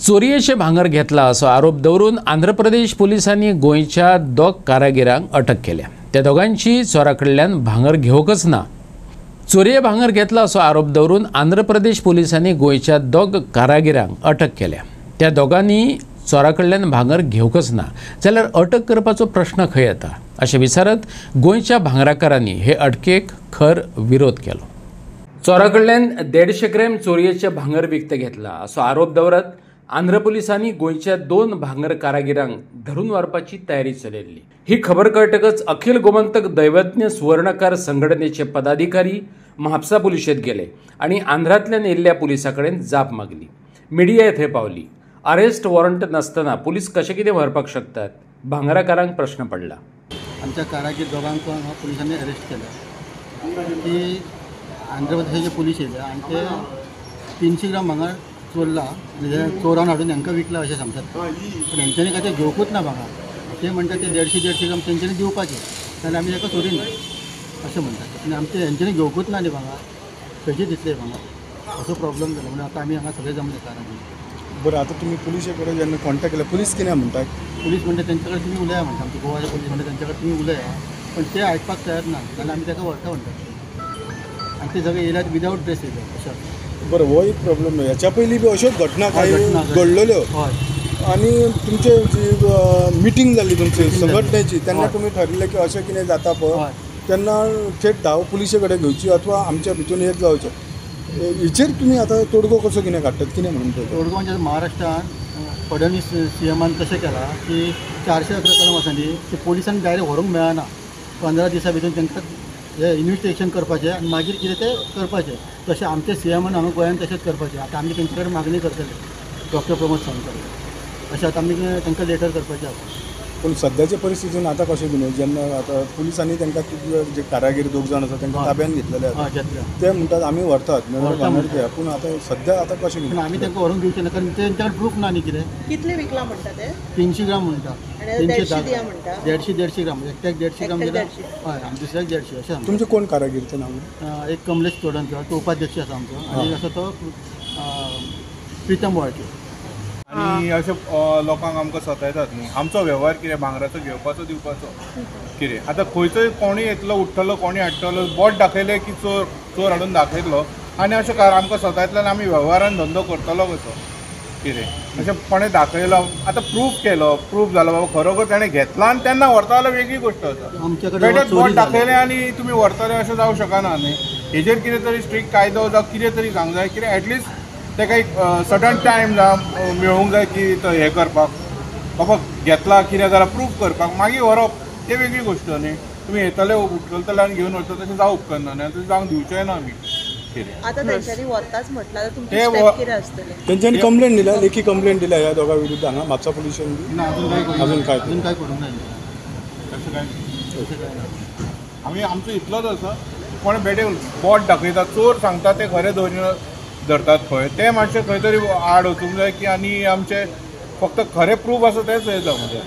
चोरयेचे भांगर घेतला असो आरोप दवरून आंध्र प्रदेश पोलिसांनी गोंयच्या दोग कारागिरांक अटक केल्या। त्या दोगांची चोराकडल्यान भांगर घेवकच ना। चोरये भांगर घेतला असो आरोप दवरून आंध्र प्रदेश पोलिसांनी गोंयच्या दोग कारागिरांक अटक केल्या। त्या दोगांनी चोराकडल्यान भांगर घेवकच ना जाल्यार अटक करपाचो प्रश्न खंय येता अशें विचारत गोंयच्या भांगराकारांनी हे अटकेक खर विरोध केलो। चोराकडल्यान 150 ग्रॅम चोरयेचे भांगर विकते घेतला असो आरोप दवरत आंध्र पुलिसांनी गोंयच्या 2 भांगर कारागिरांक धरून व्हरपाची तयारी चलयल्ली। ही खबर कळटकच अखिल गोमंतक दैवज्ञ सुवर्णकार संघटनेचे पदाधिकारी म्हापसा पुलिशेंत गेले आणि आंध्रांतल्यान येयल्ल्या पुलिसां कडेन जाप मागली। मिडिया थंय पावली। अरेस्ट वॉरंट नसतना पुलीस कशें कितें व्हरपाक शकतात? भांगराकारांक प्रश्न पडला। आमच्या कारागीर दोगांक पुलिसांनी अरेस्ट केला की आंध्र प्रदेशाचे पुलीस येयले आनी ते 300 ग्राम भांगर चोरला चोरान हाडून हांकां विकला अशें सांगतात। पूण हेंच्यांनी काय ते घेवकूच ना भांगर। ते म्हणटात ते 150 ग्राम तेंच्यांनी दिवपाचें जाल्यार आमी ताका सोडीना अशें म्हणटात। आनी आमचे हेंच्यांनी घेवकूच ना न्ही भांगर, खंयचे दितले भांगर असो प्रॉब्लेम जालो। म्हणून आतां आमी हांगा सगळे जमले कारागीर। बरं, आता तुम्ही पुलिशे कडेन जेन्ना कॉन्टॅक्ट केला पुलीस कितें म्हणटात? पुलीस म्हणटा तेंचे कडेन तुमी उलया म्हणटा, आमचे गोवाचे पुलीस म्हणटा तेंचे कडेन तुमी उलया, पण ते आयकपाक तयार ना जाल्यार आमी ताका व्हरता म्हणटात। आनी ते सगळे येयल्यात विदावट ड्रेस येयले अशें। बरं, हो एक प्रॉब्लेम न्हय। हेच्या पयलीं बी अश्योच घटना काय घडलेल्यो? हय। आनी तुमचे जी मिटींग जाल्ली तुमची संघटनेची तेन्ना तुमी ठरयलें की अशें कितें जाता पळय तेन्ना थेट धांव पुलिशे कडेन घेवची अथवा आमच्या भितून एक जावचें, हेचेर तुमी आतां तोडगो कसो कितें काडटात? कितें म्हणून तोडगो म्हणजे महाराष्ट्रान फडणवीस CMन तशें केला की 411 कलम आसा न्ही ते पोलिसांनी डायरेक्ट व्हरूंक मेळना। 15 दिसां भितर तांकां हे इन्व्हेस्टिगेशन करपाचें आनी मागीर कितें तें करपाचें। तशें आमच्या CMन हांगा गोंयांत तशेंच करपाचें। आतां आमी तेंचे कडेन मागणी करतले डॉक्टर प्रमोद सावंत अशें आतां आमी तांकां लेटर करपाचें आसा। पूण सद्याचे परिस्थितीन आतां कशें कितें जेन्ना आतां पुलिसांनी तांकां जे कारागीर 2 जाण आसा तांकां ताब्यान घेतलेले आसा ते म्हणटात आमी व्हरतात भांगर घ्या, पूण आतां सद्या आतां कशें कितें? आमी तांकां व्हरून दिवचें ना कारण तेंच्या कडेन प्रूफ ना न्ही कितें। कितले विकला म्हणटा ते? 300 ग्राम म्हणटा, 150 ग्राम एकट्याक 150 ग्राम दिला। हय, आमी दुसऱ्याक 150 अशें। तुमचे कोण कारागीरचे नांव? एक कमलेश चोडणकर तो उपाध्यक्ष आसा आमचो आनी आसा तो प्रितम वाळके। आनी अशें लोकांक आमकां सतायतात न्ही। आमचो वेव्हार कितें भांगराचो घेवपाचो दिवपाचो कितें? आतां खंयचोय कोणी येतलो उठ्ठलो कोणी हाडटलो बोट दाखयलें की चोर हाडून दाखयतलो आनी अशें आमकां सतायतल्यान आमी वेव्हारान धंदो करतलो कसो कितें? अशें कोणें दाखयलो आतां प्रूफ केलो, प्रूफ जालो बाबा खरोखर ताणें घेतला आनी तेन्ना व्हरता जाल्यार वेगळी गोश्ट आसा। बेठेच बोट दाखयलें आनी तुमी व्हरतले अशें जावं शकना न्ही। हेजेर कितें तरी स्ट्रिक्ट कायदो जावं कितें तरी जावंक जाय। कितें एटलिस्ट तेका एक सडन टायम मेळूंक जाय की तो हें करपाक बाबा घेतला कितें जाल्यार प्रूफ करपाक मागीर व्हरप तें वेगळी गोश्ट न्ही। तुमी येतले उठलतले आनी घेवन वयतले तशें जावं उपकारना न्ही, तशें जावंक दिवचें ना आमी कितें। आतां तेंच्यांनी व्हरताच म्हटल्यार तुमचे स्टेप कितें आसतले? तेंच्यांनी कंप्लेंट दिल्या, लेखी कंप्लेंट दिल्या ह्या दोगां विरुद्ध हांगा म्हापसा पुलिशेन? अजून काय करूंक ना तशें काय आमी आमचो इतलोच आसा कोणें बेटे बोट दाखयता चोर सांगता ते खरें धरतात खंय ते मातशें खंय तरी आड वचूंक जाय की आनी आमचे फक्त खरें प्रूफ आसा तेंच येता म्हणजे